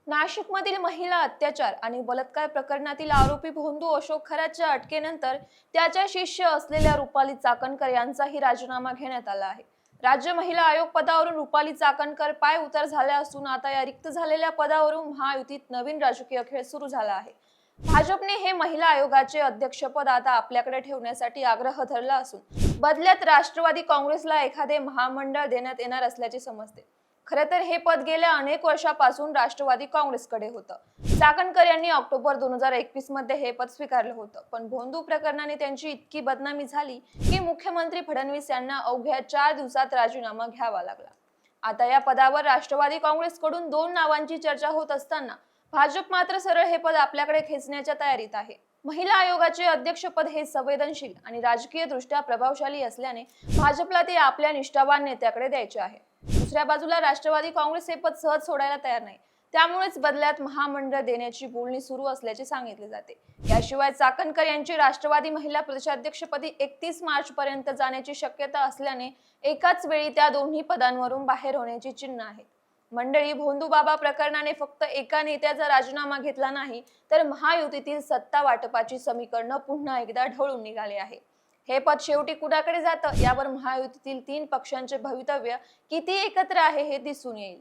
नाशिकमधील महिला अत्याचार आणि बलात्कार प्रकरणातील आरोपी भोंदू अशोक खरातच्या अटकेनंतर त्याच्या शिष्य असलेल्या रुपाली चाकणकर यांचाही राजीनामा घेण्यात आला आहे। राज्य महिला आयोग पदावरून रुपाली चाकणकर पाय उतार झाल्या असून आता या रिक्त झालेल्या पदावरून महायुतीत नवीन राजकीय खेळ सुरू झाला आहे। भाजपने हे महिला आयोगाचे अध्यक्षपद आता आपल्याकडे ठेवण्यासाठी आग्रह धरला असून बदल्यात राष्ट्रवादी काँग्रेसला एखादे महामंडळ देण्यात येणार असल्याचे समजते। खरे तर हे पद गेल्या अनेक वर्षापासून राष्ट्रवादी काँग्रेसकडे होतं। चाकणकर यांनी ऑक्टोबर 2021 मध्ये हे पद स्वीकारलं होतं, पण भोंदू प्रकरणाने त्यांची इतकी बदनामी झाली की मुख्यमंत्री फडणवीस यांना अवघ्या 4 दिवसात राजीनामा घ्यावा लागला। आता या पदावर राष्ट्रवादी काँग्रेसकडून 2 नावांची चर्चा होत असताना भाजप मात्र सरळ हे पद आपल्याकडे खेचण्याच्या तयारीत आहे। महिला आयोगाचे अध्यक्षपद हे संवेदनशील आणि राजकीय दृष्ट्या प्रभावशाली असल्याने भाजपला ते आपल्या निष्ठावान नेत्याकडे द्यायचे आहे। दुसऱ्या बाजूला राष्ट्रवादी काँग्रेस हे पद सहज सोडायला तयार नाही, त्यामुळेच बदल्यात महामंडळ देण्याची बोलणी सुरू असल्याचे सांगितले जाते। याशिवाय चाकणकर यांची राष्ट्रवादी महिला प्रदेशाध्यक्षपदी 31 मार्च पर्यंत जाण्याची शक्यता असल्याने एकाच वेळी त्या दोन्ही पदांवरून बाहेर होण्याची चिन्ह आहेत। मंडळी, भोंदूबाबा प्रकरणाने फक्त एका नेत्याचा राजीनामा घेतला नाही, तर महायुतीतील सत्ता वाटपाची समीकरणं पुन्हा एकदा ढवळून निघाले आहे। हे पद शेवटी कुणाकडे जातं यावर महायुतीतील 3 पक्षांचे भवितव्य किती एकत्र आहे हे दिसून येईल।